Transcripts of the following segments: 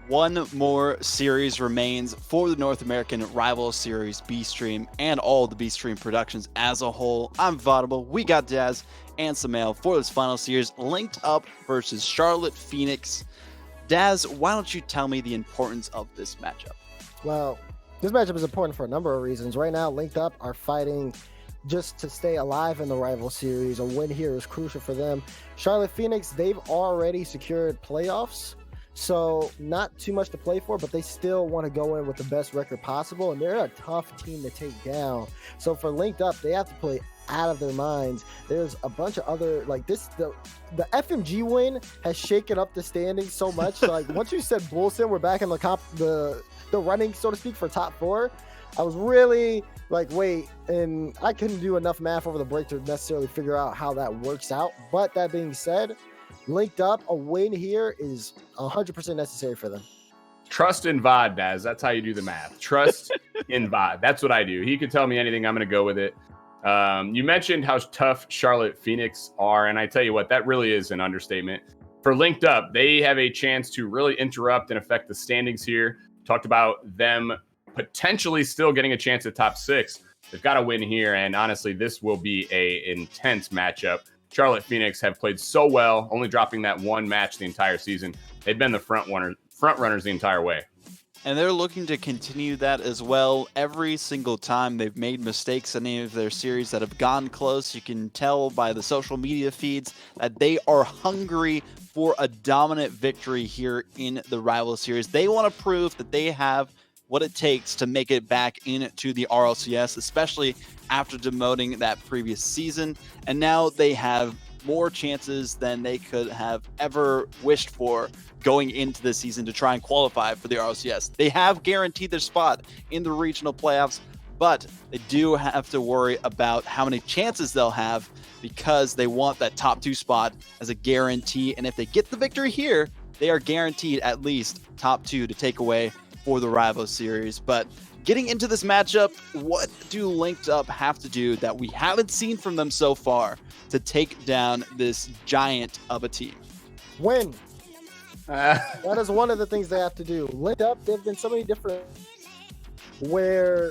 One more series remains for the North American Rival Series B Stream and all the B Stream productions as a whole. I'm Vaudable. We got Daz and Samael for this final series, Linked Up versus Charlotte Phoenix. Daz, why don't you tell me the importance of this matchup? Well, this matchup is important for a number of reasons. Right now, Linked Up are fighting just to stay alive in the Rival Series. A win here is crucial for them. Charlotte Phoenix, they've already secured playoffs. So not too much to play for, but they still want to go in with the best record possible, and they're a tough team to take down. So for Linked Up, they have to play out of their minds. There's a bunch of other, like this, the FMG win has shaken up the standings so much. Like once you said Bullson, we're back in the running, so to speak, for top four. I was really like, wait, and I couldn't do enough math over the break to necessarily figure out how that works out. But that being said, Linked Up, a win here is 100% necessary for them. Trust in VOD, Daz. That's how you do the math. Trust in VOD. That's what I do. He could tell me anything. I'm going to go with it. You mentioned how tough Charlotte Phoenix are, and I tell you what, that really is an understatement. For Linked Up, they have a chance to really interrupt and affect the standings here. Talked about them potentially still getting a chance at top six. They've got to win here, and honestly, this will be a intense matchup. Charlotte Phoenix have played so well, only dropping that one match the entire season. They've been the front runners the entire way. And they're looking to continue that as well. Every single time they've made mistakes in any of their series that have gone close, you can tell by the social media feeds that they are hungry for a dominant victory here in the Rival Series. They want to prove that they have what it takes to make it back into the RLCS, especially after demoting that previous season. And now they have more chances than they could have ever wished for going into the season to try and qualify for the RLCS. They have guaranteed their spot in the regional playoffs, but they do have to worry about how many chances they'll have because they want that top two spot as a guarantee. And if they get the victory here, they are guaranteed at least top two to take away for the Rival Series. But getting into this matchup, what do Linked Up have to do that we haven't seen from them so far to take down this giant of a team? Win. That is one of the things they have to do. Linked Up, they've been so many different where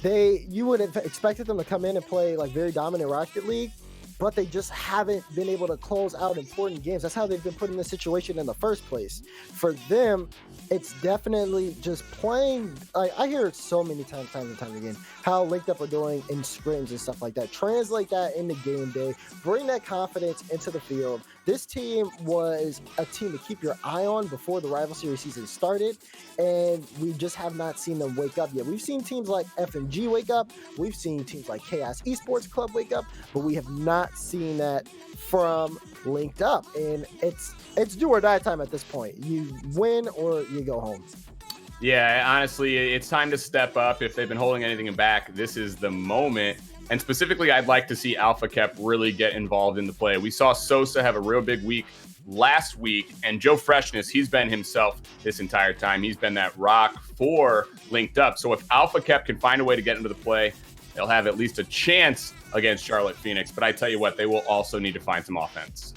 you would have expected them to come in and play like very dominant Rocket League, but they just haven't been able to close out important games. That's how they've been put in this situation in the first place. For them, it's definitely just playing. I hear it so many times and time again, how Linked Up are doing in scrims and stuff like that. Translate that into game day. Bring that confidence into the field. This team was a team to keep your eye on before the Rival Series season started, and we just have not seen them wake up yet. We've seen teams like FMG wake up. We've seen teams like Chaos Esports Club wake up, but we have not seen that from Linked Up, and it's do or die time at this point. You win or you go home. Yeah, honestly, it's time to step up. If they've been holding anything back, this is the moment. And specifically, I'd like to see Alpha Kep really get involved in the play. We saw Sosa have a real big week last week, and Joe Freshness, he's been himself this entire time. He's been that rock for Linked Up. So if Alpha Kep can find a way to get into the play, they'll have at least a chance against Charlotte Phoenix. But I tell you what, they will also need to find some offense.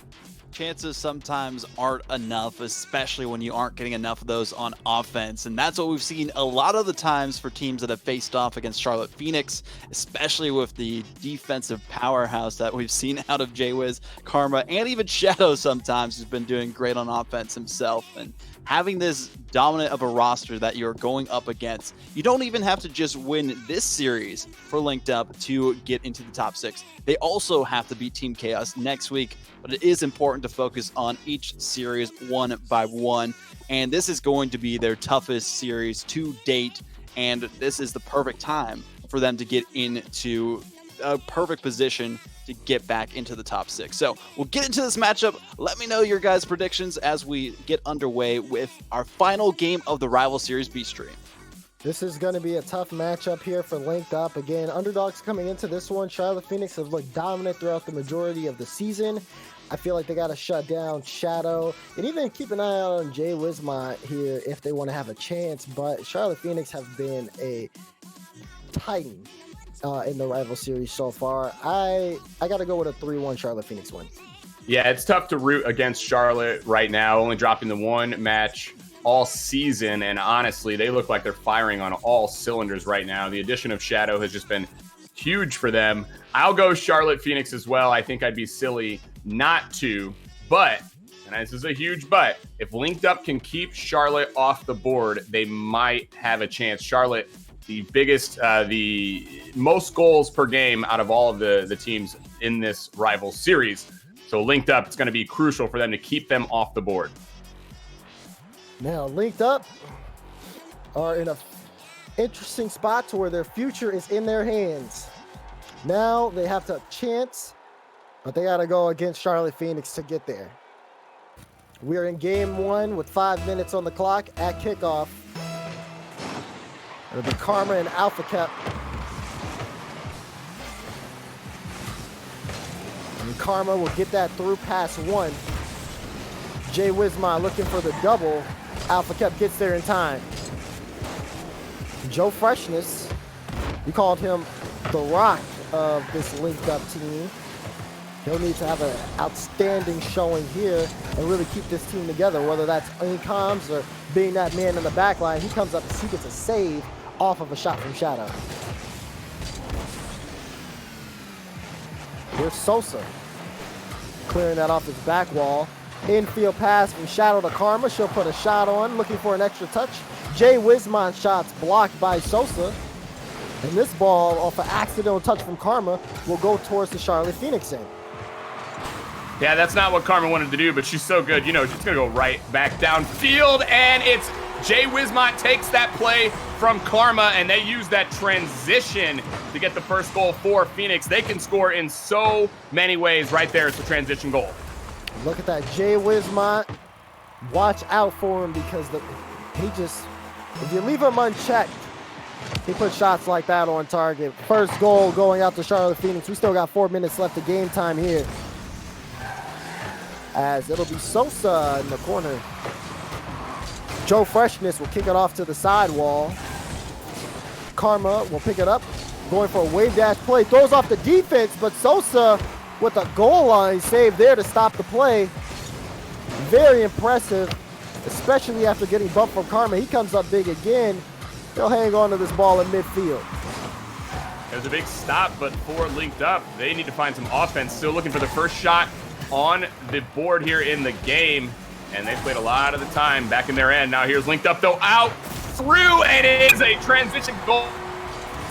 Chances sometimes aren't enough, especially when you aren't getting enough of those on offense. And that's what we've seen a lot of the times for teams that have faced off against Charlotte Phoenix, especially with the defensive powerhouse that we've seen out of Jaywiz, Karma, and even Shadow sometimes, who's been doing great on offense himself. And having this dominant of a roster that you're going up against, you don't even have to just win this series for Linked Up to get into the top six. They also have to beat Team Chaos next week, but it is important to focus on each series one by one. And this is going to be their toughest series to date. And this is the perfect time for them to get into a perfect position to get back into the top six. So we'll get into this matchup. Let me know your guys' predictions as we get underway with our final game of the Rival Series B Stream. This is going to be a tough matchup here for Linked Up. Again, underdogs coming into this one. Charlotte Phoenix have looked dominant throughout the majority of the season. I feel like they got to shut down Shadow and even keep an eye out on Jay Wismont here if they want to have a chance. But Charlotte Phoenix have been a titan in the Rival Series so far. I got to go with a 3-1 Charlotte Phoenix win. Yeah, it's tough to root against Charlotte right now, only dropping the one match all season, and honestly, they look like they're firing on all cylinders right now. The addition of Shadow has just been huge for them. I'll go Charlotte Phoenix as well. I think I'd be silly not to, but, and this is a huge but, if Linked Up can keep Charlotte off the board, they might have a chance. Charlotte, the biggest, the most goals per game out of all of the teams in this rival series. So Linked Up, it's going to be crucial for them to keep them off the board. Now, Linked Up are in a interesting spot to where their future is in their hands. Now they have to chance, but they got to go against Charlotte Phoenix to get there. We're in game 1 with 5 minutes on the clock at kickoff. It'll be Karma and Alpha Cap. And Karma will get that through pass 1. Jay Wisma looking for the double. Alpha Cap gets there in time. Joe Freshness, we called him the rock of this Linked Up team. He'll need to have an outstanding showing here and really keep this team together, whether that's in comms or being that man in the back line. He comes up, he gets a save off of a shot from Shadow. Here's Sosa, clearing that off his back wall. Infield pass from Shadow to Karma. She'll put a shot on, looking for an extra touch. Jay Wisman shots blocked by Sosa. And this ball, off an accidental touch from Karma, will go towards the Charlotte Phoenix end. Yeah, that's not what Karma wanted to do, but she's so good. You know, she's going to go right back downfield, and it's Jay Wismont takes that play from Karma, and they use that transition to get the first goal for Phoenix. They can score in so many ways right there. It's a transition goal. Look at that, Jay Wismont. Watch out for him because if you leave him unchecked, he puts shots like that on target. First goal going out to Charlotte Phoenix. We still got 4 minutes left of game time here. As it'll be Sosa in the corner. Joe Freshness will kick it off to the sidewall. Karma will pick it up. Going for a wave dash play. Throws off the defense, but Sosa with a goal line save there to stop the play. Very impressive, especially after getting bumped from Karma. He comes up big again. They'll hang on to this ball in midfield. There's a big stop, but for Linked Up, they need to find some offense. Still looking for the first shot on the board here in the game, and they played a lot of the time back in their end. Now here's Linked Up, though, out, through, and it is a transition goal.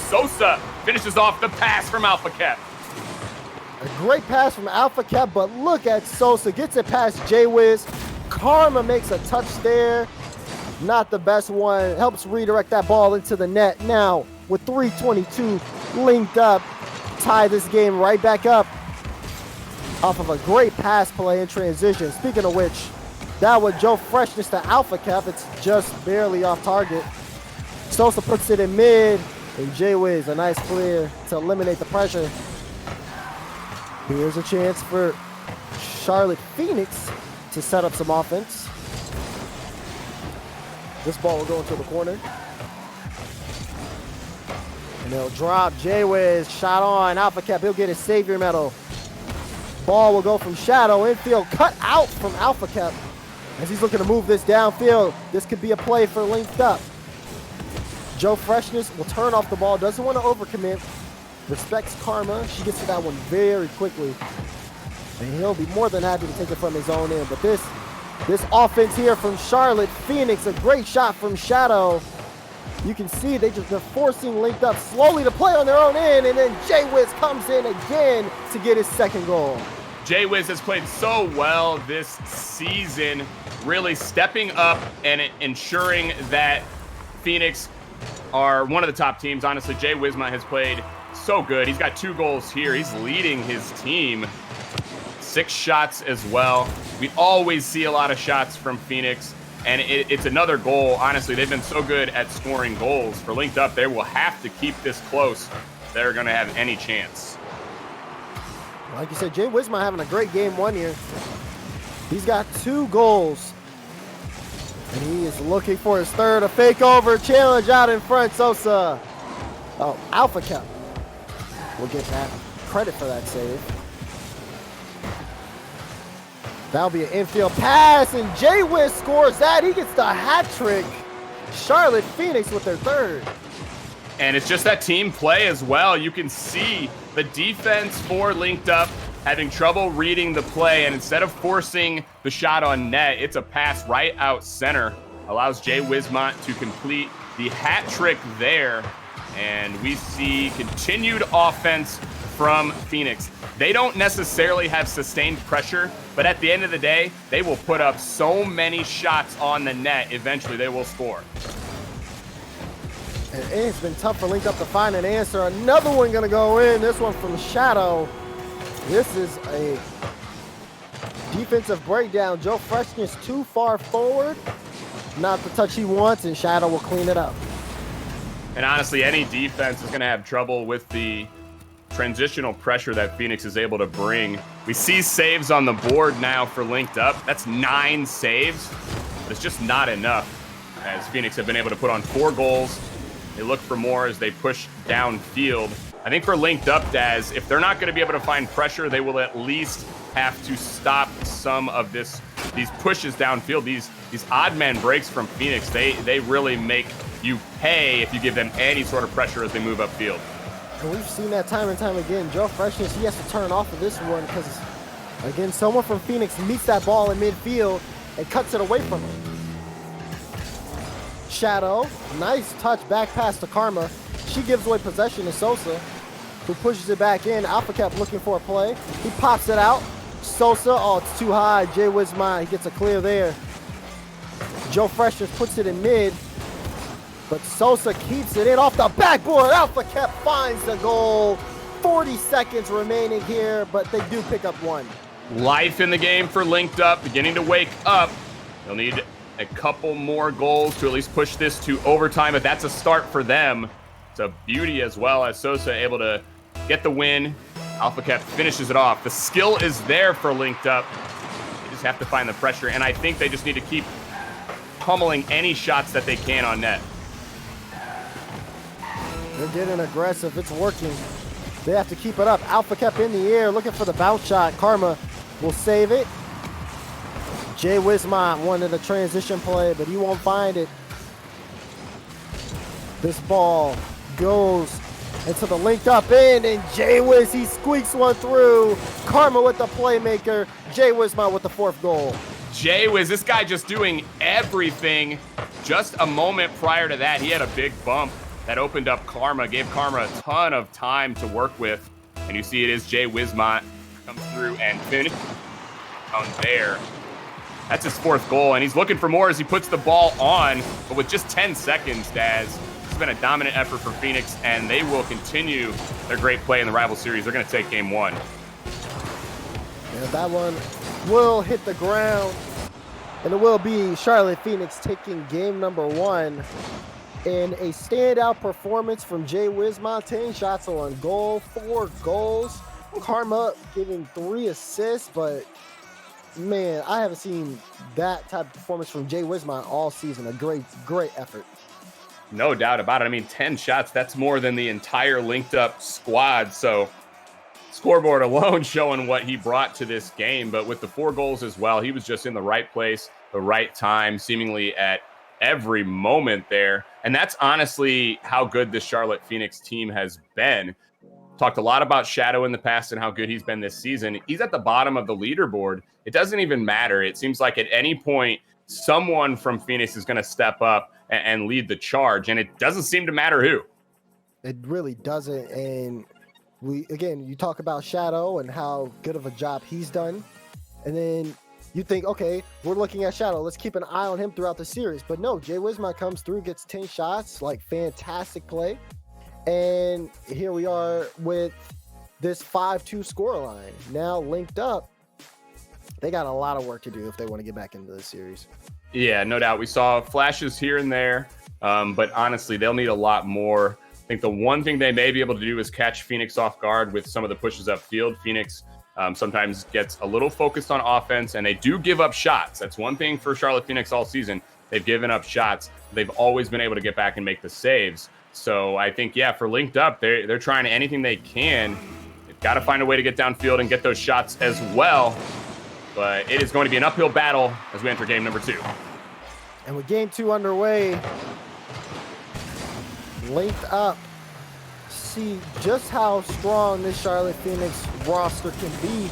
Sosa finishes off the pass from Alpha Cap. A great pass from Alpha Cap, but look at Sosa. Gets it past J-Wiz. Karma makes a touch there. Not the best one. Helps redirect that ball into the net. Now, with 3:22 Linked Up, tie this game right back up off of a great pass play in transition. Speaking of which, that was Joe Freshness to Alpha Cap. It's just barely off target. Sosa puts it in mid, and J-Wiz, a nice clear to eliminate the pressure. Here's a chance for Charlotte Phoenix to set up some offense. This ball will go into the corner. And they'll drop J-Wiz, shot on, Alpha Cap, he'll get his savior medal. Ball will go from Shadow, infield, cut out from Alpha Cap. As he's looking to move this downfield, this could be a play for Linked Up. Joe Freshness will turn off the ball, doesn't want to overcommit. Respects Karma, she gets to that one very quickly. And he'll be more than happy to take it from his own end. But this offense here from Charlotte Phoenix, a great shot from Shadow. You can see they're forcing Linked Up slowly to play on their own end, and then J-Wiz comes in again to get his second goal. J-Wiz has played so well this season, really stepping up and ensuring that Phoenix are one of the top teams. Honestly, Jay Wisma has played so good. He's got 2 goals here. He's leading his team. 6 shots as well. We always see a lot of shots from Phoenix, and it's another goal. Honestly, they've been so good at scoring goals. For Linked Up, they will have to keep this close if they're going to have any chance. Like you said, Jay Wisma having a great game 1 here. He's got 2 goals. And he is looking for his third. A fake over challenge out in front. Sosa. Oh, Alpha Cap will get that credit for that save. That'll be an infield pass, and Jay Wiz scores that. He gets the hat trick. Charlotte Phoenix with their third. And it's just that team play as well. You can see the defense for Linked Up having trouble reading the play, and instead of forcing the shot on net, it's a pass right out center. Allows Jay Wismont to complete the hat trick there. And we see continued offense from Phoenix. They don't necessarily have sustained pressure, but at the end of the day, they will put up so many shots on the net. Eventually, they will score. And it's been tough for Linked Up to find an answer. Another one gonna go in. This one from Shadow. This is a defensive breakdown. Joe Freshness too far forward. Not the touch he wants, and Shadow will clean it up. And honestly, any defense is going to have trouble with the transitional pressure that Phoenix is able to bring. We see saves on the board now for Linked Up. That's 9 saves, but it's just not enough, as Phoenix have been able to put on 4 goals. They look for more as they push downfield. I think for Linked Up, Daz, if they're not going to be able to find pressure, they will at least have to stop some of these pushes downfield. These odd man breaks from Phoenix, they really make you pay if you give them any sort of pressure as they move upfield. And we've seen that time and time again. Joe Freshness, he has to turn off of this one because, again, someone from Phoenix meets that ball in midfield and cuts it away from him. Shadow, nice touch back pass to Karma. She gives away possession to Sosa, who pushes it back in. Alpha kept looking for a play. He pops it out. Sosa, oh, it's too high. Jay Wismont, he gets a clear there. Joe Freshness puts it in mid, but Sosa keeps it in off the backboard. Alpha Kept finds the goal. 40 seconds remaining here, but they do pick up one. Life in the game for Linked Up, beginning to wake up. They'll need a couple more goals to at least push this to overtime, but that's a start for them. It's a beauty as well, as Sosa able to get the win. Alpha Kept finishes it off. The skill is there for Linked Up. They just have to find the pressure, and I think they just need to keep pummeling any shots that they can on net. They're getting aggressive. It's working. They have to keep it up. Alpha Kept in the air, looking for the bounce shot. Karma will save it. Jay Wismont wanted a transition play, but he won't find it. This ball goes into the Linked Up end, and Jay Wiz, he squeaks one through. Karma with the playmaker. Jay Wismont with the 4th goal. Jay Wiz, this guy just doing everything. Just a moment prior to that, he had a big bump that opened up Karma, gave Karma a ton of time to work with. And you see it is Jay Wismont comes through and finishes on there. That's his 4th goal, and he's looking for more as he puts the ball on. But with just 10 seconds, Daz, it's been a dominant effort for Phoenix, and they will continue their great play in the rival series. They're going to take game 1. Yeah, that one will hit the ground, and it will be Charlotte Phoenix taking game number 1 in a standout performance from Jay Wismont. 10 shots on goal, 4 goals. Karma giving 3 assists, but man, I haven't seen that type of performance from Jay Wismont all season. A great effort. No doubt about it. I mean, 10 shots, that's more than the entire Linked Up squad. So scoreboard alone showing what he brought to this game. But with the 4 goals as well, he was just in the right place, the right time, seemingly at every moment there. And that's honestly how good this Charlotte Phoenix team has been. Talked a lot about Shadow in the past and how good he's been this season. He's at the bottom of the leaderboard. It doesn't even matter. It seems like at any point, someone from Phoenix is going to step up and lead the charge, and it doesn't seem to matter who. It really doesn't. And you talk about Shadow and how good of a job he's done, and then you think, okay, we're looking at Shadow. Let's keep an eye on him throughout the series. But no, Jay Wismont comes through, gets 10 shots, like fantastic play. And here we are with this 5-2 scoreline. Now Linked Up, they got a lot of work to do if they want to get back into the series. Yeah, no doubt. We saw flashes here and there, but honestly, they'll need a lot more. I think the one thing they may be able to do is catch Phoenix off guard with some of the pushes upfield. Phoenix sometimes gets a little focused on offense, and they do give up shots. That's one thing for Charlotte Phoenix all season. They've given up shots. They've always been able to get back and make the saves. So I think, yeah, for Linked Up, they're trying anything they can. They've got to find a way to get downfield and get those shots as well. But it is going to be an uphill battle as we enter game number 2. And with game 2 underway, linked up. See just how strong this Charlotte Phoenix roster can be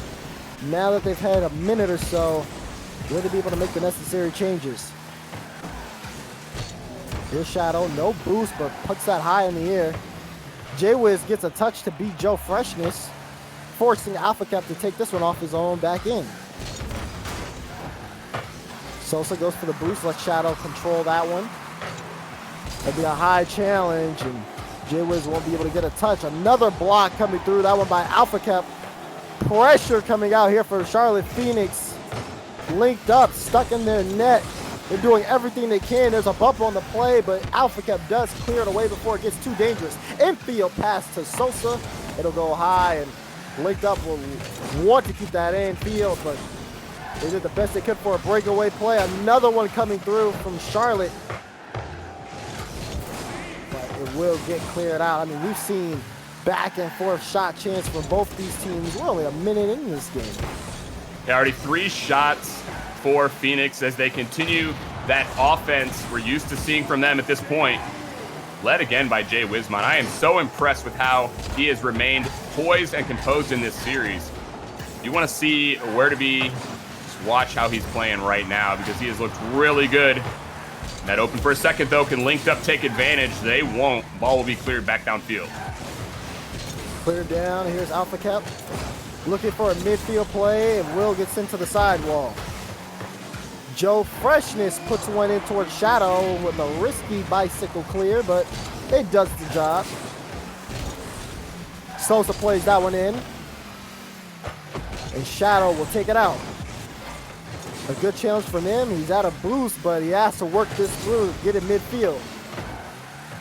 now that they've had a minute or so. Will they be able to make the necessary changes? Here's Shadow, no boost, but puts that high in the air. J-Wiz gets a touch to beat Joe Freshness, forcing Alpha Cap to take this one off his own back in. Sosa goes for the boost, let Shadow control that one. That'll be a high challenge, and J-Wiz won't be able to get a touch. Another block coming through, that one by Alpha Cap. Pressure coming out here for Charlotte Phoenix. Linked up, stuck in their net. They're doing everything they can. There's a bump on the play, but Alpha Cap does clear it away before it gets too dangerous. Infield pass to Sosa. It'll go high, and Linked Up will want to keep that infield, but they did the best they could for a breakaway play. Another one coming through from Charlotte. It will get cleared out. I mean, we've seen back and forth shot chance from both these teams. We're only a minute in this game. Already 3 shots for Phoenix as they continue that offense we're used to seeing from them at this point. Led again by Jay Wismont. I am so impressed with how he has remained poised and composed in this series. You want to see where to be, just watch how he's playing right now because he has looked really good. That open for a second, though. Can Linked Up take advantage? They won't. Ball will be cleared back downfield. Cleared down. Here's Alpha Cap looking for a midfield play, and Will gets into the sidewall. Joe Freshness puts one in towards Shadow with a risky bicycle clear, but it does the job. Sosa plays that one in, and Shadow will take it out. A good challenge from him. He's out of boost, but he has to work this through, get it midfield.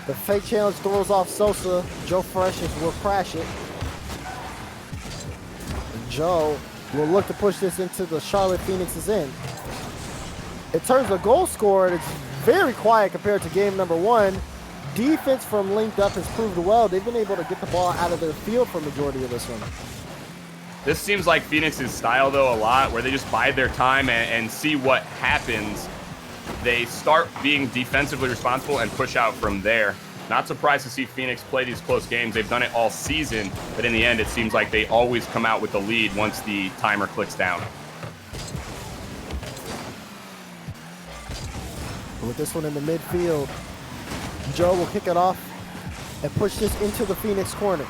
The fake challenge throws off Sosa. Joe Freshness will crash it. And Joe will look to push this into the Charlotte Phoenix's end. In terms of goal scored, it's very quiet compared to game number 1. Defense from Linked Up has proved well. They've been able to get the ball out of their field for the majority of this one. This seems like Phoenix's style, though, a lot, where they just bide their time and see what happens. They start being defensively responsible and push out from there. Not surprised to see Phoenix play these close games. They've done it all season, but in the end, it seems like they always come out with the lead once the timer clicks down. With this one in the midfield, Joe will kick it off and push this into the Phoenix corner.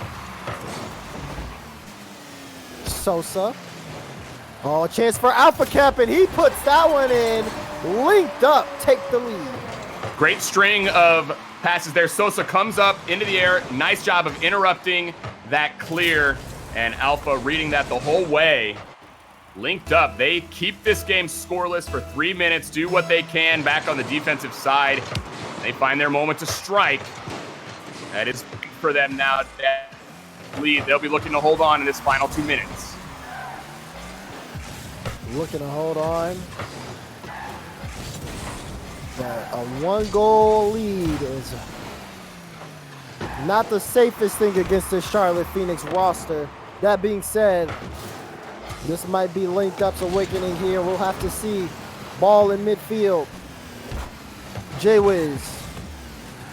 Sosa. Oh, a chance for Alpha Cap, and he puts that one in. Linked Up take the lead. Great string of passes there. Sosa comes up into the air. Nice job of interrupting that clear, and Alpha reading that the whole way. Linked Up. They keep this game scoreless for 3 minutes, do what they can back on the defensive side. They find their moment to strike. That is for them now. That lead. They'll be looking to hold on in this final 2 minutes. Looking to hold on. But a 1-goal lead is not the safest thing against the Charlotte Phoenix roster. That being said, this might be Linked Up's awakening here. We'll have to see. Ball in midfield. J-Wiz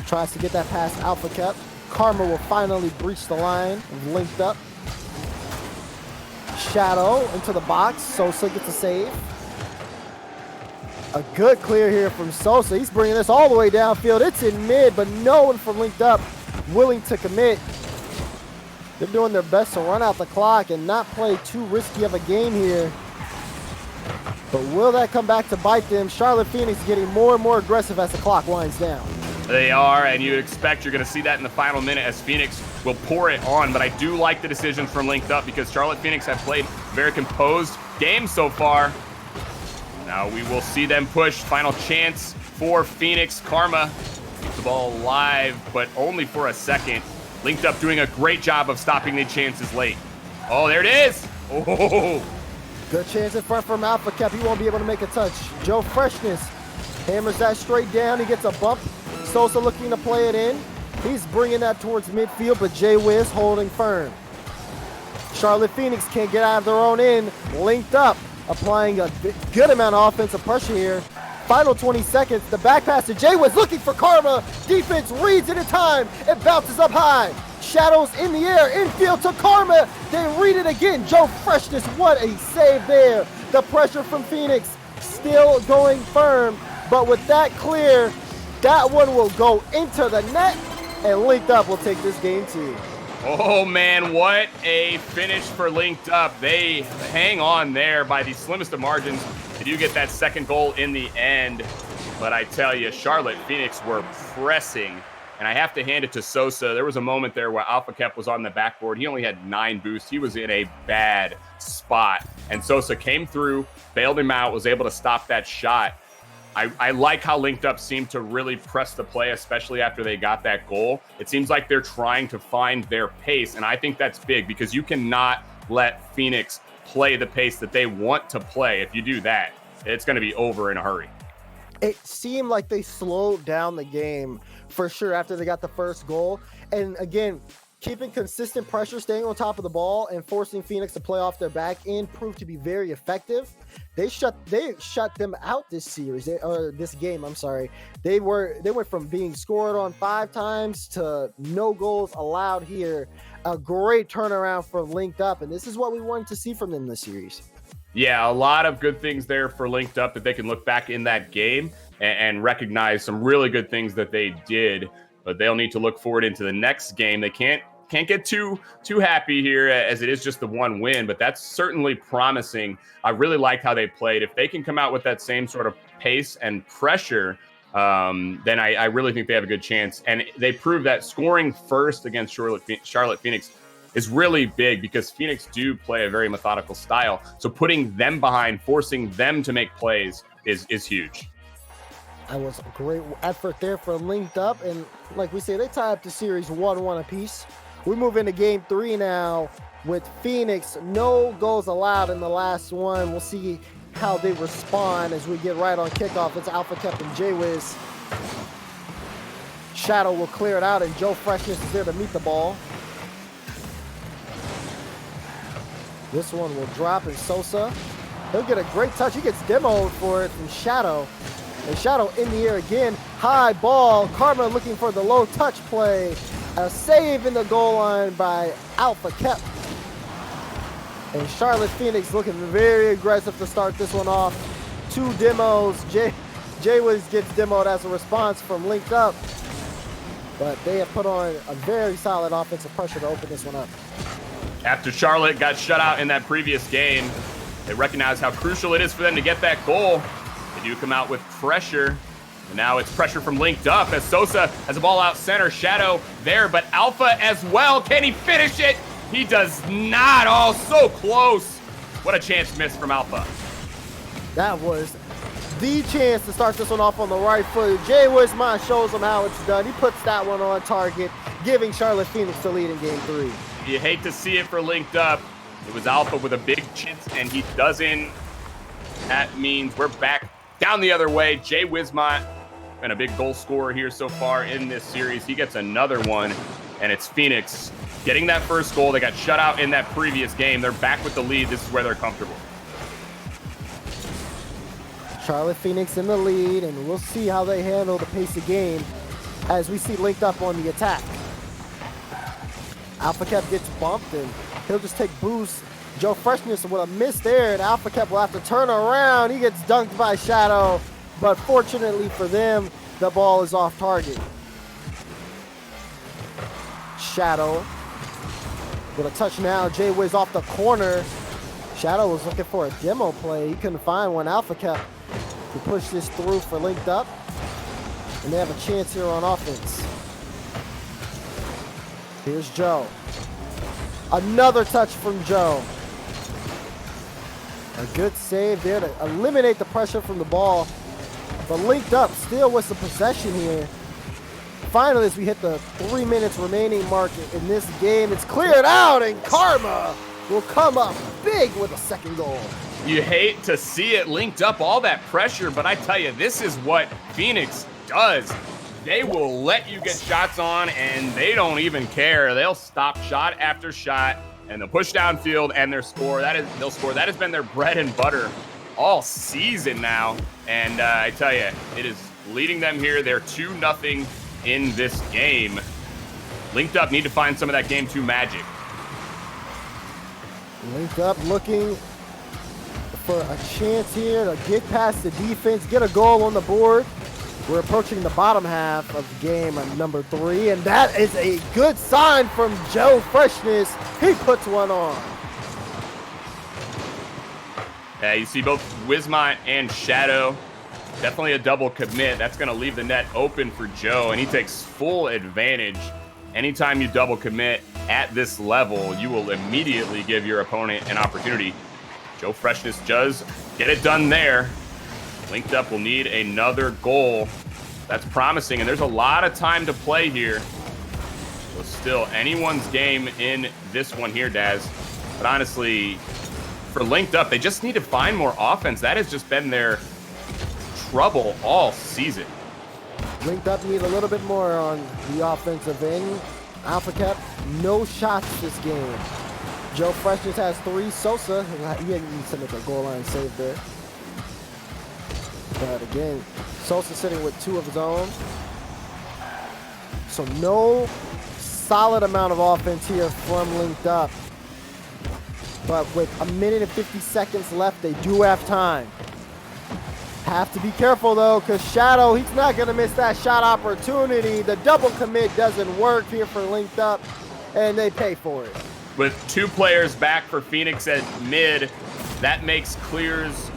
tries to get that past Alpha Cap. Karma will finally breach the line of Linked Up. Shadow into the box. Sosa gets a save. A good clear here from Sosa. He's bringing this all the way downfield. It's in mid, but no one from Linked Up willing to commit. They're doing their best to run out the clock and not play too risky of a game here. But will that come back to bite them? Charlotte Phoenix getting more and more aggressive as the clock winds down. They are, and you expect you're going to see that in the final minute as Phoenix will pour it on. But I do like the decisions from Linked Up because Charlotte Phoenix have played very composed games so far. Now we will see them push. Final chance for Phoenix. Karma keeps the ball alive, but only for a second. Linked Up doing a great job of stopping the chances late. Oh, there it is. Oh. Good chance in front from Alpha Cap. He won't be able to make a touch. Joe Freshness hammers that straight down. He gets a bump. Sosa looking to play it in. He's bringing that towards midfield, but J-Wiz holding firm. Charlotte Phoenix can't get out of their own end. Linked Up applying a good amount of offensive pressure here. Final 20 seconds. The back pass to Jay was looking for Karma. Defense reads it in time. It bounces up high. Shadows in the air. Infield to Karma. They read it again. Joe Freshness, what a save there. The pressure from Phoenix still going firm. But with that clear, that one will go into the net. And Linked Up will take this game too. Oh, man, what a finish for Linked Up. They hang on there by the slimmest of margins. They do get that second goal in the end. But I tell you, Charlotte Phoenix were pressing. And I have to hand it to Sosa. There was a moment there where Alpha Kep was on the backboard. He only had 9 boosts. He was in a bad spot. And Sosa came through, bailed him out, was able to stop that shot. I like how Linked Up seemed to really press the play, especially after they got that goal. It seems like they're trying to find their pace, and I think that's big because you cannot let Phoenix play the pace that they want to play. If you do that, it's going to be over in a hurry. It seemed like they slowed down the game for sure after they got the first goal. And again, keeping consistent pressure, staying on top of the ball, and forcing Phoenix to play off their back end proved to be very effective. They shut them out this series, or this game. I'm sorry. They went from being scored on 5 times to no goals allowed here. A great turnaround for Linked Up, and this is what we wanted to see from them this series. Yeah, a lot of good things there for Linked Up that they can look back in that game and recognize some really good things that they did. But they'll need to look forward into the next game. They can't get too happy here as it is just the one win, but that's certainly promising. I really like how they played. If they can come out with that same sort of pace and pressure, then I really think they have a good chance. And they proved that scoring first against Charlotte Phoenix is really big because Phoenix do play a very methodical style. So putting them behind, forcing them to make plays is huge. That was a great effort there for Linked Up. And like we say, they tie up the series 1-1 apiece. We move into game 3 now with Phoenix. No goals allowed in the last one. We'll see how they respond as we get right on kickoff. It's Alpha Kep and J-Wiz. Shadow will clear it out, and Joe Freshness is there to meet the ball. This one will drop, and Sosa, he'll get a great touch. He gets demoed for it from Shadow. And Shadow in the air again. High ball. Karma looking for the low touch play. A save in the goal line by Alpha Kep. And Charlotte Phoenix looking very aggressive to start this one off. 2 demos. J-Wiz gets demoed as a response from Linked Up. But they have put on a very solid offensive pressure to open this one up. After Charlotte got shut out in that previous game, they recognize how crucial it is for them to get that goal. They do come out with pressure. And now it's pressure from Linked Up as Sosa has a ball out center. Shadow there, but Alpha as well. Can he finish it? He does not. Oh, so close. What a chance missed from Alpha. That was the chance to start this one off on the right foot. J-Wiz shows him how it's done. He puts that one on target, giving Charlotte Phoenix the lead in game 3. You hate to see it for Linked Up. It was Alpha with a big chance, and he doesn't. That means we're back down the other way. Jay Wismont, been a big goal scorer here so far in this series. He gets another one, and it's Phoenix getting that first goal. They got shut out in that previous game. They're back with the lead. This is where they're comfortable. Charlotte Phoenix in the lead, and we'll see how they handle the pace of game as we see Linked Up on the attack. Alpha Kep gets bumped, and he'll just take boost. Joe Freshness with a miss there, and Alpha Kep will have to turn around. He gets dunked by Shadow, but fortunately for them, the ball is off target. Shadow with a touch now. J-Wiz off the corner. Shadow was looking for a demo play. He couldn't find one. Alpha Kep to push this through for Linked Up, and they have a chance here on offense. Here's Joe. Another touch from Joe. A good save there to eliminate the pressure from the ball. But Linked Up still with some possession here. Finally, as we hit the 3 minutes remaining mark in this game, it's cleared out, and Karma will come up big with a second goal. You hate to see it. Linked Up, all that pressure, but I tell you, this is what Phoenix does. They will let you get shots on, and they don't even care. They'll stop shot after shot. and they'll push downfield and they'll score. They'll score. That has been their bread and butter all season now. And I tell you, it is leading them here. They're 2-0 in this game. Linked Up need to find some of that Game 2 magic. Linked Up looking for a chance here to get past the defense, get a goal on the board. We're approaching the bottom half of the game at number 3, and that is a good sign from Joe Freshness. He puts one on. Yeah, you see both Wismont and Shadow. Definitely a double commit. That's going to leave the net open for Joe, and he takes full advantage. Anytime you double commit at this level, you will immediately give your opponent an opportunity. Joe Freshness does get it done there. Linked Up will need another goal. That's promising, and there's a lot of time to play here. So still anyone's game in this one here, Daz. But honestly, for Linked Up, they just need to find more offense. That has just been their trouble all season. Linked Up need a little bit more on the offensive end. Alpha Cap, no shots this game. Joe Freshness has 3. Sosa, he needs to make a goal line save there. But again, Sosa sitting with 2 of his own. So no solid amount of offense here from Linked Up. But with 1 minute and 50 seconds left, they do have time. Have to be careful though, because Shadow, he's not going to miss that shot opportunity. The double commit doesn't work here for Linked Up, and they pay for it. With 2 players back for Phoenix at mid, that makes clears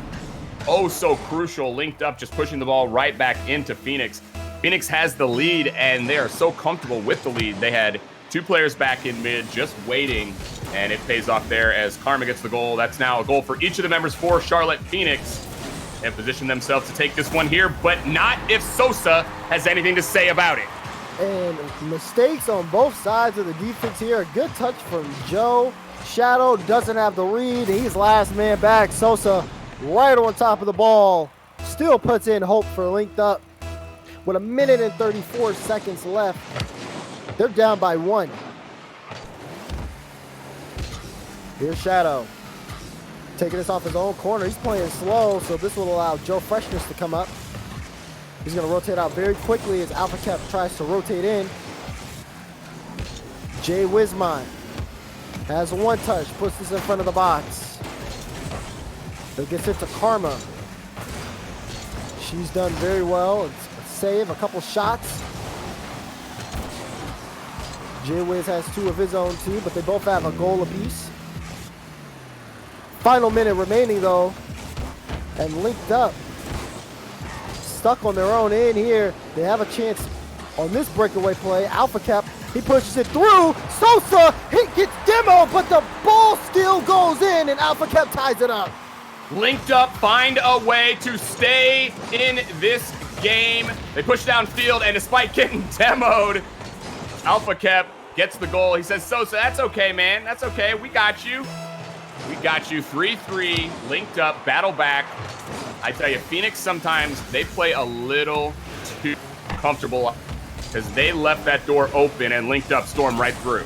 oh so crucial. Linked Up just pushing the ball right back into Phoenix. Phoenix has the lead, and they are so comfortable with the lead. They had 2 players back in mid just waiting, and it pays off there as Karma gets the goal. That's now a goal for each of the members for Charlotte Phoenix, and position themselves to take this one here, but not if Sosa has anything to say about it. And mistakes on both sides of the defense here. A good touch from Joe. Shadow doesn't have the read. He's last man back. Sosa right on top of the ball. Still puts in hope for Linked Up. With 1 minute and 34 seconds left, they're down by 1. Here's Shadow. Taking this off his own corner. He's playing slow, so this will allow Joe Freshness to come up. He's going to rotate out very quickly as Alpha Cap tries to rotate in. Jay Wismont has 1 touch, puts this in front of the box. He gets it to Karma. She's done very well. It's a save, a couple shots. Jay Wiz has 2 of his own too, but they both have a goal apiece. Final minute remaining though, and Linked Up stuck on their own end here. They have a chance on this breakaway play. Alpha Cap, he pushes it through. Sosa, he gets demoed, but the ball still goes in, and Alpha Cap ties it up. Linked Up find a way to stay in this game. They push downfield, and despite getting demoed, Alpha Cap gets the goal. He says, Sosa, that's okay, man. That's okay. We got you. We got you. 3-3. Linked Up, battle back. I tell you, Phoenix sometimes, they play a little too comfortable because they left that door open and Linked Up stormed right through.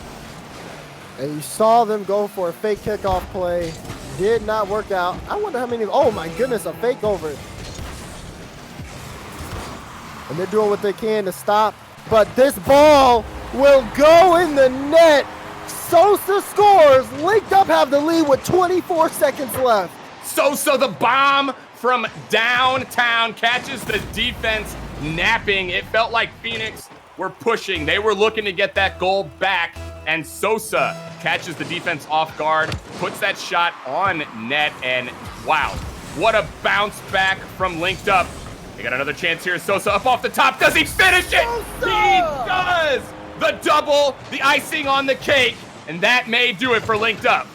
And you saw them go for a fake kickoff play. Did not work out. I wonder how many, oh my goodness, a fake over. And they're doing what they can to stop. But this ball will go in the net. Sosa scores. Linked Up have the lead with 24 seconds left. Sosa, the bomb from downtown, catches the defense napping. It felt like Phoenix were pushing. They were looking to get that goal back, and Sosa catches the defense off guard, puts that shot on net, and wow, what a bounce back from Linked Up. They got another chance here. Sosa up off the top. Does he finish it? Sosa! He does! The double, the icing on the cake, and that may do it for Linked Up.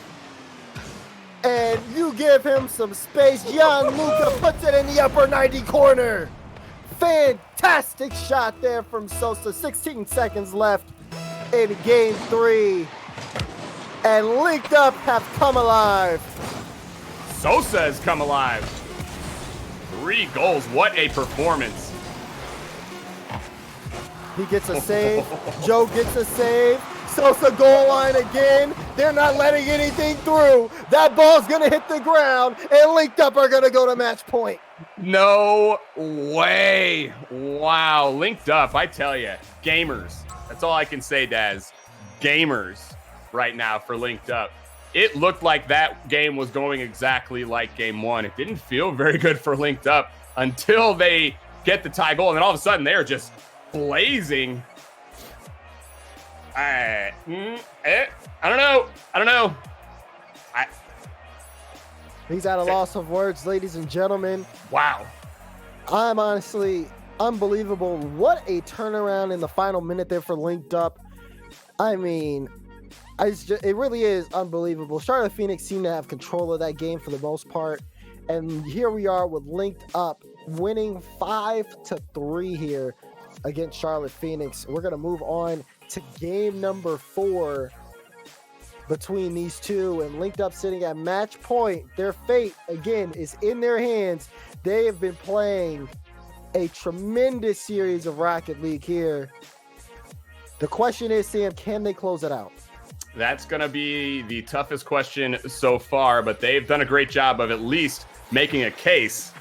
And you give him some space. Gianluca puts it in the upper 90 corner. Fantastic shot there from Sosa. 16 seconds left in game 3. And Linked Up have come alive. Sosa has come alive. 3 goals. What a performance. He gets a save. Joe gets a save. Sosa goal line again. They're not letting anything through. That ball's going to hit the ground, and Linked Up are going to go to match point. No way. Wow. Linked Up, I tell you, gamers. That's all I can say, Daz. Gamers right now for Linked Up. It looked like that game was going exactly like game one. It didn't feel very good for Linked Up until they get the tie goal, and then all of a sudden they're just blazing. I don't know. He's at a loss of words, ladies and gentlemen. Wow. I'm honestly unbelievable. What a turnaround in the final minute there for Linked Up. I mean, it really is unbelievable. Charlotte Phoenix seemed to have control of that game for the most part. And here we are with Linked Up winning 5-3 here against Charlotte Phoenix. We're going to move on to game number 4 between these two, and Linked Up sitting at match point. Their fate, again, is in their hands. They have been playing a tremendous series of Rocket League here. The question is, Sam, can they close it out? That's going to be the toughest question so far, but they've done a great job of at least making a case.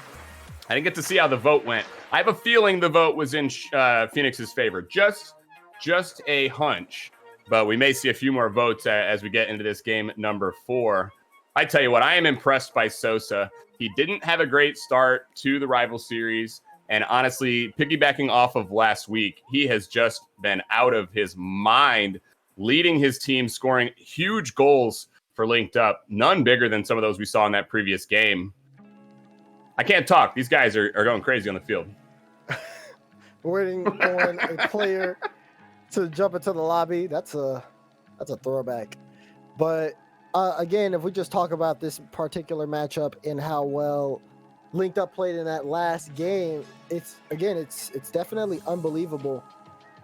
I didn't get to see how the vote went. I have a feeling the vote was in Phoenix's favor. Just a hunch. But we may see a few more votes as we get into this game number 4. I tell you what, I am impressed by Sosa. He didn't have a great start to the rival series. And honestly, piggybacking off of last week, he has just been out of his mind, leading his team, scoring huge goals for Linked Up. None bigger than some of those we saw in that previous game. I can't talk. These guys are going crazy on the field. Waiting on a player to jump into the lobby. That's a throwback. But again, if we just talk about this particular matchup and how well Linked Up played in that last game, it's definitely unbelievable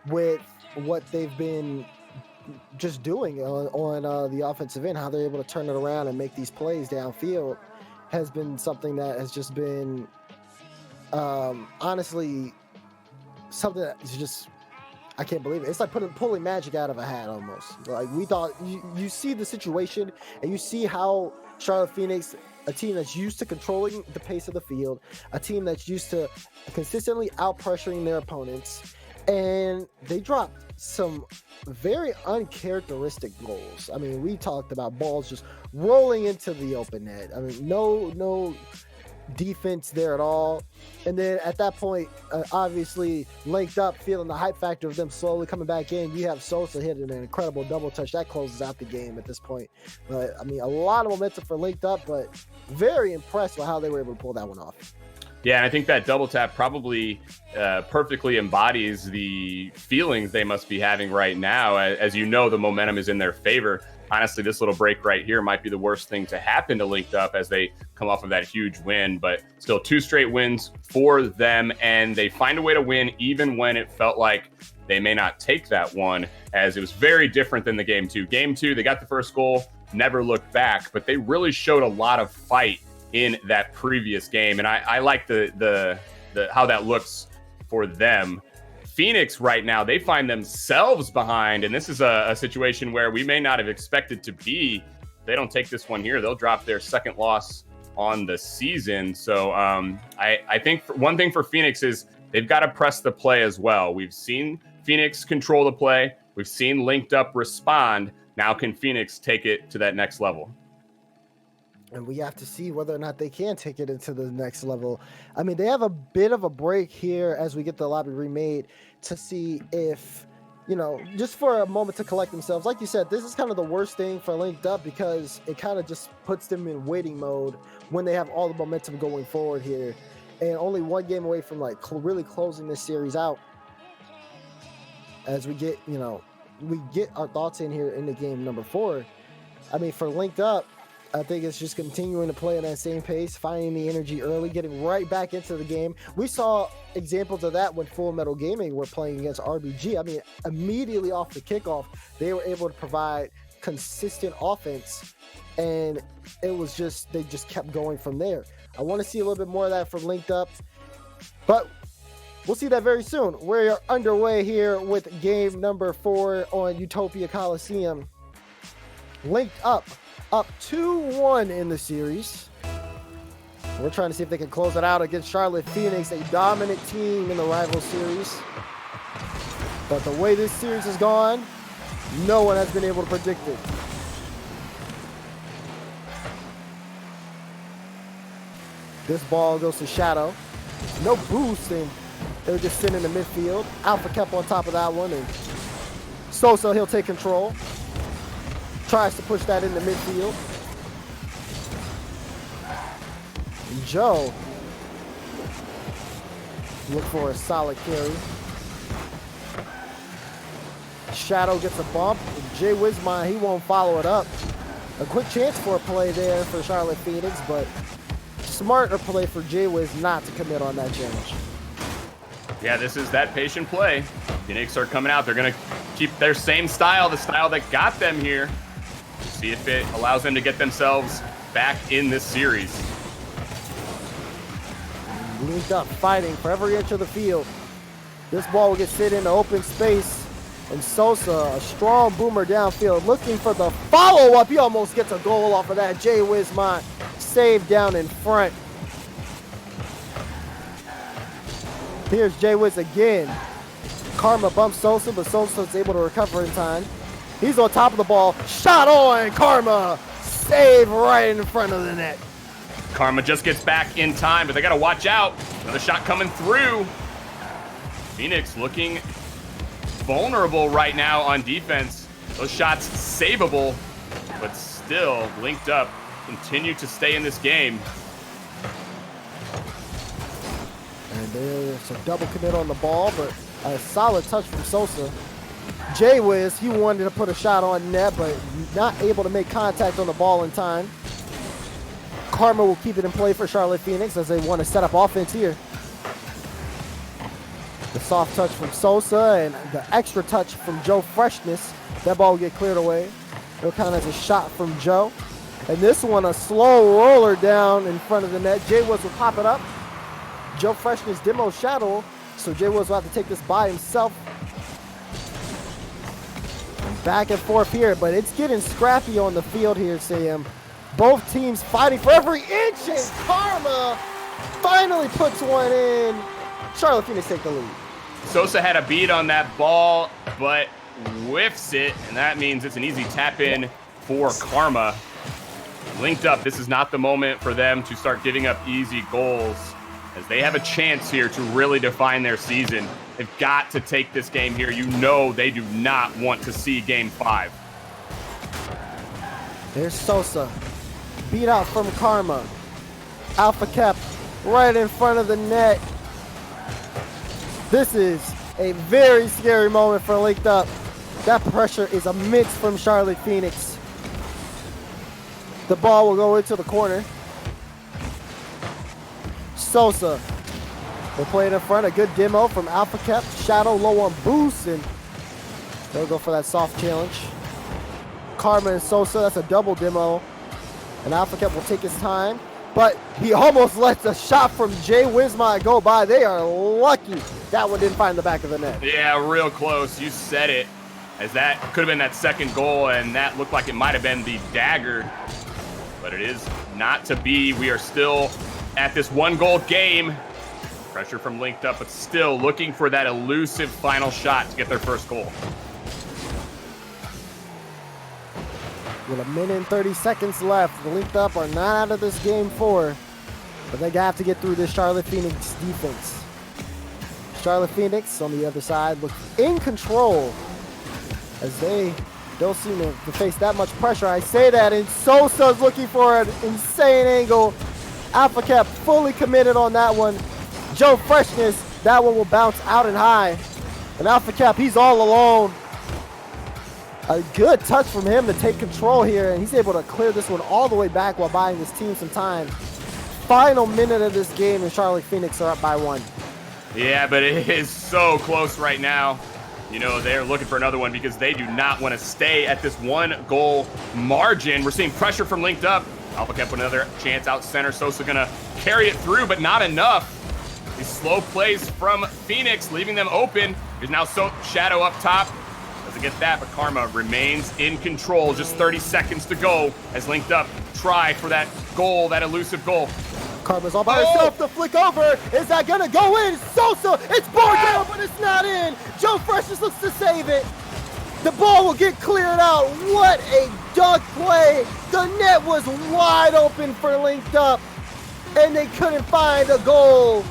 with what they've been just doing on the offensive end. How they're able to turn it around and make these plays downfield has been something that has just been honestly something that is just, I can't believe it. It's like pulling magic out of a hat almost. Like, we thought, you see the situation and you see how Charlotte Phoenix, a team that's used to controlling the pace of the field, a team that's used to consistently out-pressuring their opponents, and they dropped some very uncharacteristic goals. I mean, we talked about balls just rolling into the open net. I mean, no defense there at all. And then at that point, obviously Linked Up, feeling the hype factor of them slowly coming back in. You have Sosa hitting an incredible double touch that closes out the game at this point. But I mean, a lot of momentum for Linked Up, but very impressed with how they were able to pull that one off. Yeah, and I think that double tap probably perfectly embodies the feelings they must be having right now. As you know, the momentum is in their favor. Honestly, this little break right here might be the worst thing to happen to Linked Up as they come off of that huge win, but still 2 straight wins for them, and they find a way to win even when it felt like they may not take that one, as it was very different than the game 2. Game 2, they got the first goal, never looked back, but they really showed a lot of fight in that previous game, and I like the how that looks for them. Phoenix right now, they find themselves behind, and this is a situation where we may not have expected to be. If they don't take this one here, they'll drop their second loss on the season. So I think one thing for Phoenix is they've got to press the play as well. We've seen Phoenix control the play. We've seen Linked Up respond. Now can Phoenix take it to that next level? And we have to see whether or not they can take it into the next level. I mean, they have a bit of a break here as we get the lobby remade to see if, just for a moment to collect themselves. Like you said, this is kind of the worst thing for Linked Up because it kind of just puts them in waiting mode when they have all the momentum going forward here. And only one game away from really closing this series out. As we get, we get our thoughts in here in the game number 4. I mean, for Linked Up, I think it's just continuing to play at that same pace, finding the energy early, getting right back into the game. We saw examples of that when Full Metal Gaming were playing against RBG. I mean, immediately off the kickoff, they were able to provide consistent offense, and it was just, they just kept going from there. I want to see a little bit more of that from Linked Up, but we'll see that very soon. We're underway here with game number 4 on Utopia Coliseum. Linked up 2-1 in the series. We're trying to see if they can close it out against Charlotte Phoenix, a dominant team in the rival series. But the way this series has gone, no one has been able to predict it. This ball goes to Shadow. No boost, and they're just sitting in the midfield. Alpha kept on top of that one, and Sosa, he'll take control. Tries to push that into midfield. And Joe look for a solid carry. Shadow gets a bump. Jay Wismine, he won't follow it up. A quick chance for a play there for Charlotte Phoenix, but smarter play for Jay Wiz not to commit on that challenge. Yeah, this is that patient play. Phoenix are coming out. They're going to keep their same style, the style that got them here. See if it allows them to get themselves back in this series. Linked up, fighting for every inch of the field. This ball will get sit into open space. And Sosa, a strong boomer downfield, looking for the follow-up. He almost gets a goal off of that. Jay Wismont saved down in front. Here's Jay Wiz again. Karma bumps Sosa, but Sosa's able to recover in time. He's on top of the ball. Shot on. Karma save right in front of the net. Karma just gets back in time, but they got to watch out. Another shot coming through. Phoenix looking vulnerable right now on defense. Those shots savable, but still linked up. Continue to stay in this game. And there's a double commit on the ball, but a solid touch from Sosa. Jay Wiz, he wanted to put a shot on net, but not able to make contact on the ball in time. Karma will keep it in play for Charlotte Phoenix as they want to set up offense here. The soft touch from Sosa and the extra touch from Joe Freshness. That ball will get cleared away. It'll count as a shot from Joe. And this one, a slow roller down in front of the net. Jay Woods will pop it up. Joe Freshness demo shadow, so Jay Woods will have to take this by himself. And back and forth here, but it's getting scrappy on the field here, Sam. Both teams fighting for every inch, and Karma finally puts one in. Charlotte Phoenix take the lead. Sosa had a beat on that ball, but whiffs it, and that means it's an easy tap in for Karma. Linked up, this is not the moment for them to start giving up easy goals, as they have a chance here to really define their season. They've got to take this game here. You know they do not want to see game 5. There's Sosa. Beat out from Karma. Alpha Cap right in front of the net. This is a very scary moment for Linked Up. That pressure is immense from Charlotte Phoenix. The ball will go into the corner. Sosa will play it in front. A good demo from Alpha Cap. Shadow low on boost, and they'll go for that soft challenge. Karma and Sosa, that's a double demo. And Alpha Cap will take his time, but he almost lets a shot from Jay Wismont go by. They are lucky that one didn't find the back of the net. Yeah, real close. You said it, as that could have been that second goal, and that looked like it might have been the dagger, but it is not to be. We are still at this 1-goal game. Pressure from Linked Up, but still looking for that elusive final shot to get their first goal. With 1 minute and 30 seconds left, the Linked Up are not out of this game 4, but they have to get through this Charlotte Phoenix defense. Charlotte Phoenix on the other side look in control as they don't seem to face that much pressure. I say that, and Sosa's looking for an insane angle. Alpha Cap fully committed on that one. Joe Freshness, that one will bounce out and high. And Alpha Cap, he's all alone. A good touch from him to take control here, and he's able to clear this one all the way back while buying his team some time. Final minute of this game, and Charlotte Phoenix are up by 1. Yeah, but it is so close right now. You know, they're looking for another one because they do not want to stay at this 1-goal margin. We're seeing pressure from Linked Up. Alpha kept another chance out center. Sosa gonna carry it through, but not enough. He's slow plays from Phoenix, leaving them open. There's now Shadow up top. Doesn't get that, but Karma remains in control. Just 30 seconds to go as Linked Up try for that goal, that elusive goal. Karma's all by herself to flick over. Is that gonna go in? Sosa, it's born down, but it's not in. Joe Freshness looks to save it. The ball will get cleared out. What a dunk play. The net was wide open for Linked Up, and they couldn't find a goal.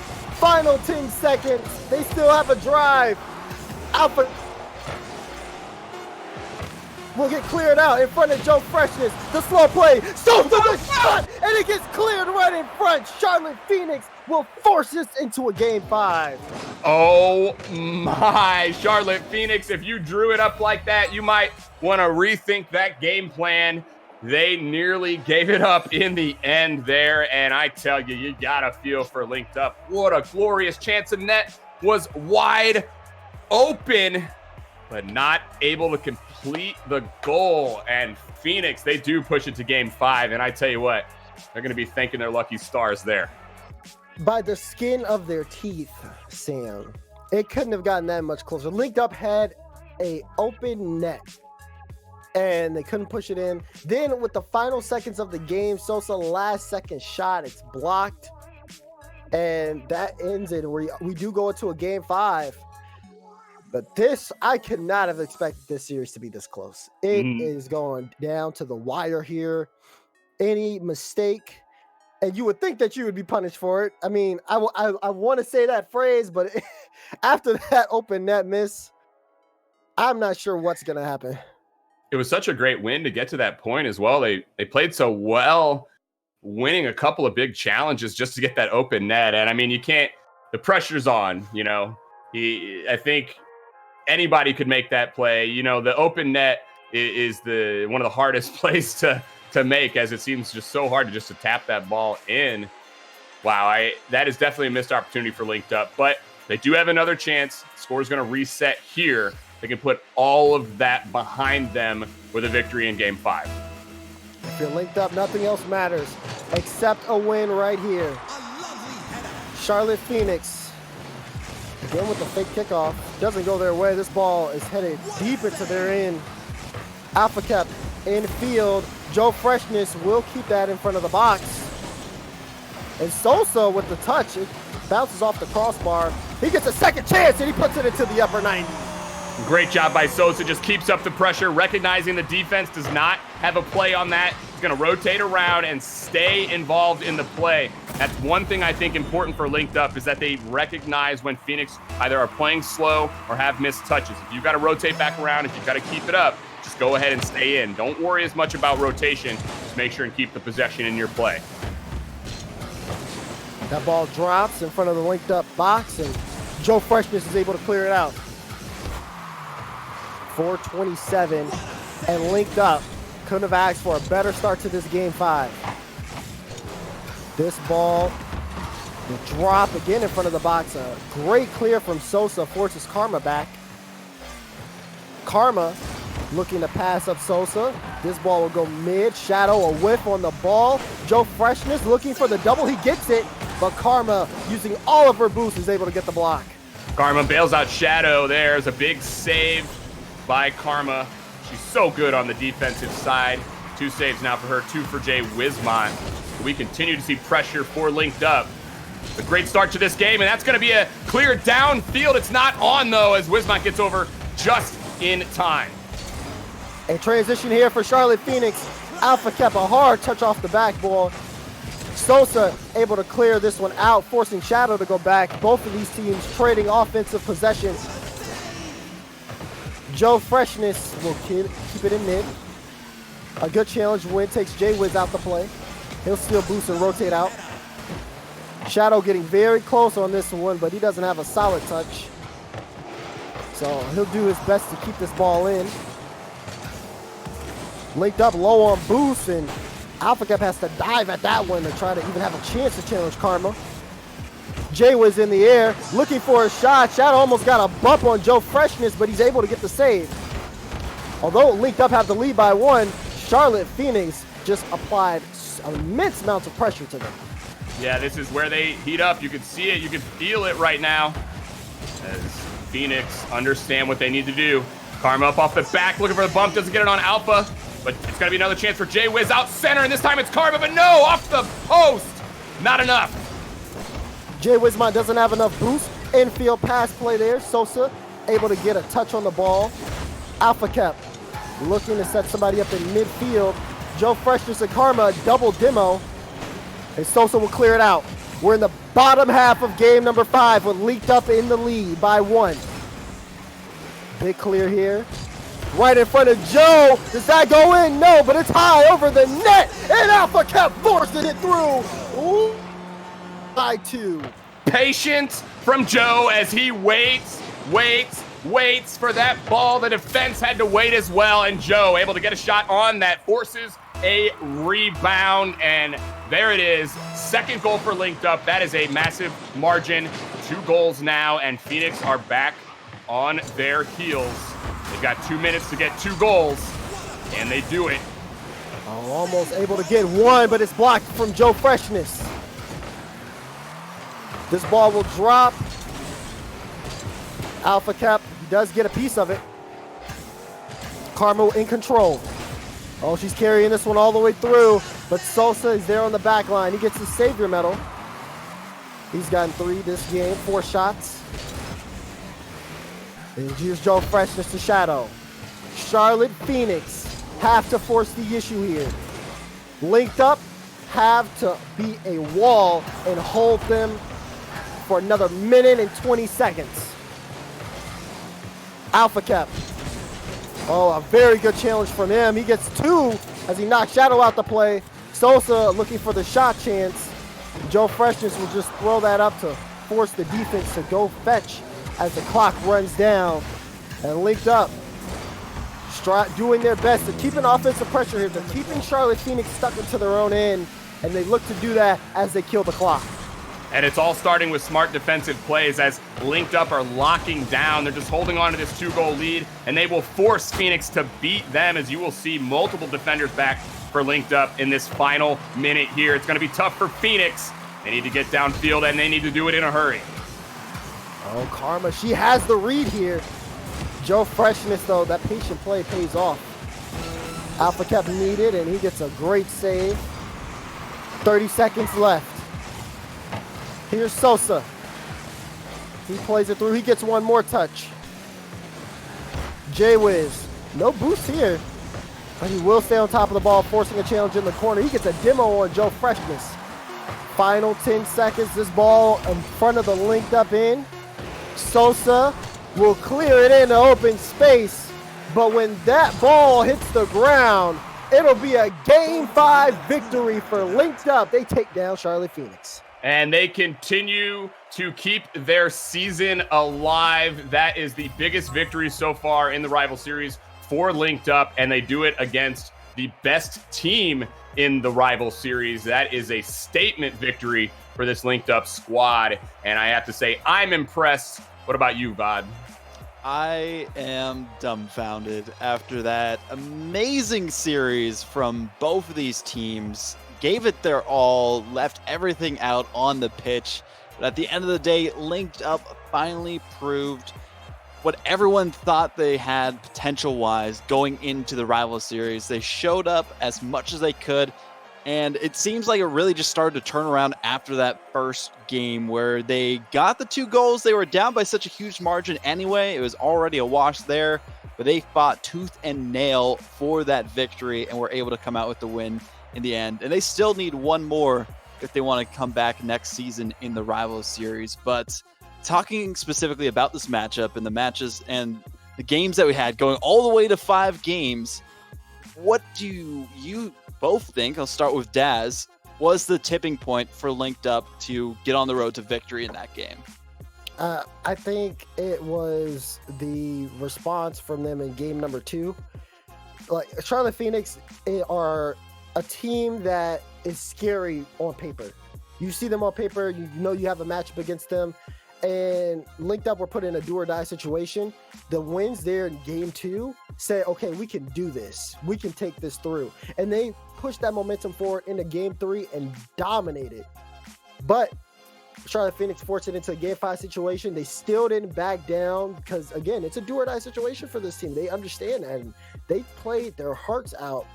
Final 10 seconds. They still have a drive. Alpha will get cleared out in front of Joe Freshness. The slow play. Sosa the shot, and it gets cleared right in front. Charlotte Phoenix will force this into a game 5. Oh my, Charlotte Phoenix, if you drew it up like that, you might want to rethink that game plan. They nearly gave it up in the end there, and I tell you, you gotta feel for Linked Up. What a glorious chance. The net was wide open, but not able to complete the goal. And Phoenix, they do push it to game 5, and I tell you what, they're going to be thanking their lucky stars there. By the skin of their teeth, Sam. It couldn't have gotten that much closer. Linked Up had a open net, and they couldn't push it in. Then with the final seconds of the game, Sosa last second shot, it's blocked, and that ends it. We do go into a game 5. But this, I could not have expected this series to be this close. It is going down to the wire here. Any mistake, and you would think that you would be punished for it. I mean, I want to say that phrase, but after that open net miss, I'm not sure what's going to happen. It was such a great win to get to that point as well. They played so well, winning a couple of big challenges just to get that open net. And I mean, the pressure's on, you know. I think anybody could make that play. You know, the open net is one of the hardest plays to make, as it seems just so hard to tap that ball in. Wow, that is definitely a missed opportunity for Linked Up, but they do have another chance. Score's going to reset here. They can put all of that behind them with a victory in game 5. If you're Linked Up, nothing else matters except a win right here. Charlotte Phoenix, again with the fake kickoff, doesn't go their way. This ball is headed deep into their end. Alpha Cap in field. Joe Freshness will keep that in front of the box. And Sosa with the touch, it bounces off the crossbar. He gets a second chance and he puts it into the upper 90. Great job by Sosa, just keeps up the pressure, recognizing the defense does not have a play on that. He's going to rotate around and stay involved in the play. That's one thing I think important for Linked Up, is that they recognize when Phoenix either are playing slow or have missed touches. If you've got to rotate back around, if you've got to keep it up, just go ahead and stay in. Don't worry as much about rotation. Just make sure and keep the possession in your play. That ball drops in front of the Linked Up box, and Joe Freshness is able to clear it out. 4:27, and Linked Up couldn't have asked for a better start to this game 5. This ball will drop again in front of the box. A great clear from Sosa forces Karma back. Karma looking to pass up Sosa. This ball will go mid. Shadow a whiff on the ball. Joe Freshness looking for the double. He gets it, but Karma, using all of her boost, is able to get the block. Karma bails out Shadow. There's a big save by Karma. She's so good on the defensive side. 2 saves now for her, 2 for Jay Wismont. We continue to see pressure for Linked Up. A great start to this game, and that's going to be a clear downfield. It's not on, though, as Wismont gets over just in time. A transition here for Charlotte Phoenix. Alpha kept a hard touch off the backboard. Sosa able to clear this one out, forcing Shadow to go back. Both of these teams trading offensive possessions. Joe Freshness will keep it in mid. A good challenge win takes Jay Wiz out the play. He'll still boost and rotate out. Shadow getting very close on this one, but he doesn't have a solid touch. So he'll do his best to keep this ball in. Linked Up low on boost, and Alpha Cap has to dive at that one to try to even have a chance to challenge Karma. Jay was in the air, looking for a shot. Shadow almost got a bump on Joe Freshness, but he's able to get the save. Although Linked Up have the lead by 1, Charlotte Phoenix just applied immense amounts of pressure to them. Yeah, this is where they heat up. You can see it. You can feel it right now as Phoenix understand what they need to do. Karma up off the back, looking for the bump. Doesn't get it on Alpha, but it's going to be another chance for Jay Wiz out center, and this time it's Karma, but no, off the post. Not enough. Jay Wizmont doesn't have enough boost. Infield pass play there. Sosa able to get a touch on the ball. Alpha Cap looking to set somebody up in midfield. Joe Freshness and Karma double demo. And Sosa will clear it out. We're in the bottom half of game number 5 with Leaked Up in the lead by 1. Big clear here. Right in front of Joe. Does that go in? No, but it's high over the net. And Alpha Cap forcing it through. Ooh. By 2. Patience from Joe as he waits for that ball. The defense had to wait as well, and Joe able to get a shot on that, forces a rebound, and there it is. Second goal for Linked Up. That is a massive margin. 2 goals now, and Phoenix are back on their heels. They've got 2 minutes to get 2 goals, and they do it. Oh, almost able to get 1, but it's blocked from Joe Freshness. This ball will drop. Alpha Cap does get a piece of it. Karma in control. Oh, she's carrying this one all the way through, but Sosa is there on the back line. He gets his Savior medal. He's gotten 3 this game, 4 shots. And here's Joe Freshness to Shadow. Charlotte Phoenix have to force the issue here. Linked Up have to be a wall and hold them for another minute and 20 seconds. Alpha Cap. Oh, a very good challenge from him. He gets 2 as he knocks Shadow out the play. Sosa looking for the shot chance. Joe Freshness will just throw that up to force the defense to go fetch as the clock runs down. And Linked Up doing their best to keep an offensive pressure here. They're keeping Charlotte Phoenix stuck into their own end, and they look to do that as they kill the clock. And it's all starting with smart defensive plays as Linked Up are locking down. They're just holding on to this 2-goal lead, and they will force Phoenix to beat them, as you will see multiple defenders back for Linked Up in this final minute here. It's going to be tough for Phoenix. They need to get downfield, and they need to do it in a hurry. Oh, Karma, she has the read here. Joe Freshness, though, that patient play pays off. Alpha Cap needed, and he gets a great save. 30 seconds left. Here's Sosa. He plays it through. He gets 1 more touch. J-Wiz. No boost here, but he will stay on top of the ball, forcing a challenge in the corner. He gets a demo on Joe Freshness. Final 10 seconds. This ball in front of the Linked Up in. Sosa will clear it into open space, but when that ball hits the ground, it'll be a Game 5 victory for Linked Up. They take down Charlotte Phoenix. And they continue to keep their season alive. That is the biggest victory so far in the rival series for Linked Up, and they do it against the best team in the rival series. That is a statement victory for this Linked Up squad, and I have to say, I'm impressed. What about you, Vod? I am dumbfounded after that amazing series from both of these teams. Gave it their all, left everything out on the pitch. But at the end of the day, Linked Up finally proved what everyone thought they had potential-wise going into the rival series. They showed up as much as they could, and it seems like it really just started to turn around after that first game where they got the 2 goals. They were down by such a huge margin anyway. It was already a wash there, but they fought tooth and nail for that victory and were able to come out with the win in the end. And they still need 1 more if they want to come back next season in the rival series. But talking specifically about this matchup and the matches and the games that we had going all the way to 5 games, what do you both think, I'll start with Daz, was the tipping point for Linked Up to get on the road to victory in that game? I think it was the response from them in game number 2. Like, Charlotte Phoenix are a team that is scary on paper. You see them on paper, you know you have a matchup against them, and Linked Up were put in a do or die situation. The wins there in game 2 say, okay, we can do this. We can take this through. And they pushed that momentum forward into game 3 and dominated But Charlotte Phoenix forced it into a Game 5 situation. They still didn't back down because, again, it's a do-or-die situation for this team. They understand that, and they played their hearts out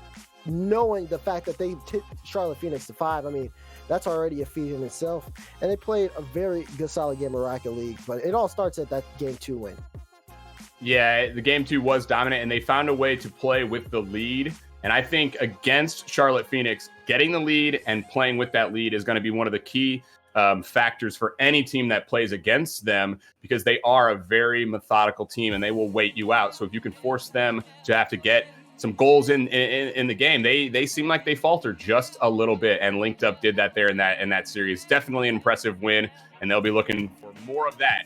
knowing the fact that they tipped Charlotte Phoenix to 5. I mean, that's already a feat in itself. And they played a very good, solid game of Rocket League. But it all starts at that Game 2 win. Yeah, the Game 2 was dominant, and they found a way to play with the lead. And I think against Charlotte Phoenix, getting the lead and playing with that lead is going to be one of the key factors for any team that plays against them, because they are a very methodical team and they will wait you out. So if you can force them to have to get some goals in the game, they seem like they falter just a little bit, and Linked Up did that there in that series. Definitely an impressive win, and they'll be looking for more of that.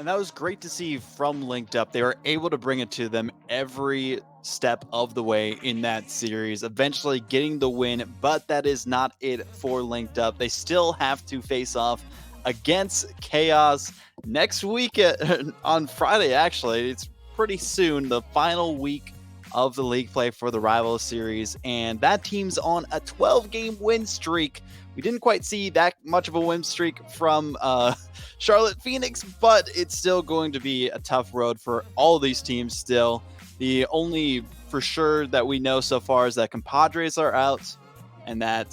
And that was great to see from Linked Up. They were able to bring it to them every step of the way in that series, eventually getting the win, but that is not it for Linked Up. They still have to face off against Chaos next week on Friday, actually. It's pretty soon, the final week of the league play for the Rival Series, and that team's on a 12-game win streak. We didn't quite see that much of a win streak from Charlotte Phoenix, but it's still going to be a tough road for all these teams still. The only for sure that we know so far is that Compadres are out, and that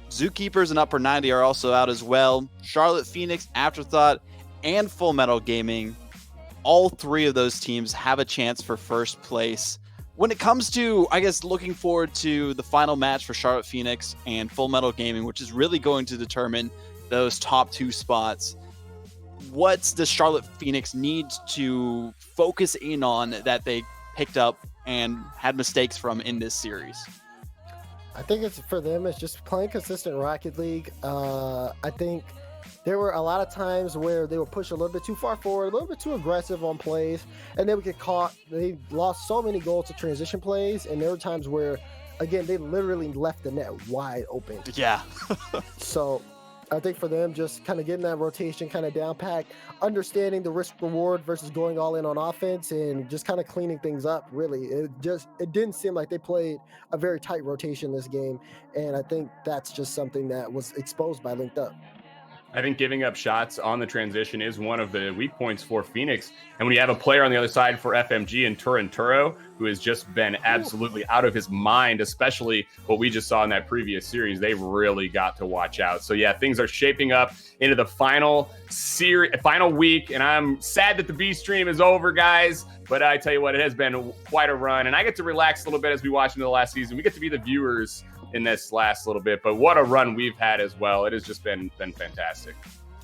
Zookeepers and Upper 90 are also out as well. Charlotte Phoenix, Afterthought, and Full Metal Gaming, all three of those teams have a chance for first place. When it comes to, I guess, looking forward to the final match for Charlotte Phoenix and Full Metal Gaming, which is really going to determine those top two spots, what does Charlotte Phoenix need to focus in on that they picked up and had mistakes from in this series? I think it's for them, it's just playing consistent Rocket League. I think there were a lot of times where they would push a little bit too far forward, a little bit too aggressive on plays, and they would get caught. They lost so many goals to transition plays, and there were times where, again, they literally left the net wide open. Yeah. So I think for them, just kind of getting that rotation kind of down packed, understanding the risk reward versus going all in on offense, and just kind of cleaning things up. Really, it didn't seem like they played a very tight rotation this game, and I think that's just something that was exposed by Linked Up. I think giving up shots on the transition is one of the weak points for Phoenix. And when you have a player on the other side for FMG and Turinturo, who has just been absolutely out of his mind, especially what we just saw in that previous series, they've really got to watch out. So yeah, things are shaping up into the final week, and I'm sad that the B stream is over, guys. But I tell you what, it has been quite a run, and I get to relax a little bit as we watch into the last season. We get to be the viewers in this last little bit, but what a run we've had as well. It has just been fantastic.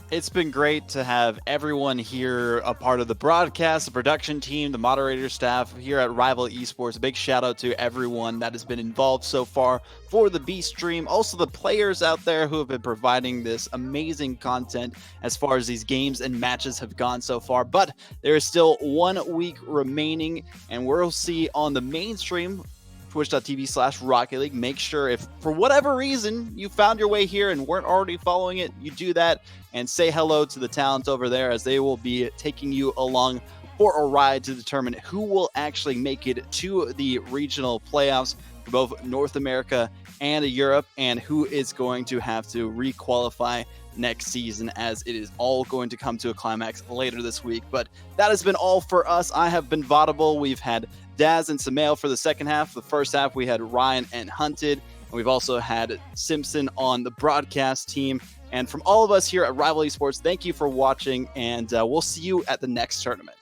It's been great to have everyone here, a part of the broadcast, the production team, the moderator staff here at Rival Esports. A big shout out to everyone that has been involved so far for the B stream. Also the players out there who have been providing this amazing content as far as these games and matches have gone so far. But there is still 1 week remaining, and we'll see on the main stream, twitch.tv/Rocket League. Make sure, if for whatever reason you found your way here and weren't already following it, you do that and say hello to the talent over there, as they will be taking you along for a ride to determine who will actually make it to the regional playoffs for both North America and Europe, and who is going to have to re-qualify next season, as it is all going to come to a climax later this week. But that has been all for us. I have been Vaudable. We've had Daz and Samael for the second half. The first half, we had Ryan and Hunted. And we've also had Simpson on the broadcast team. And from all of us here at Rival Esports, thank you for watching, and we'll see you at the next tournament.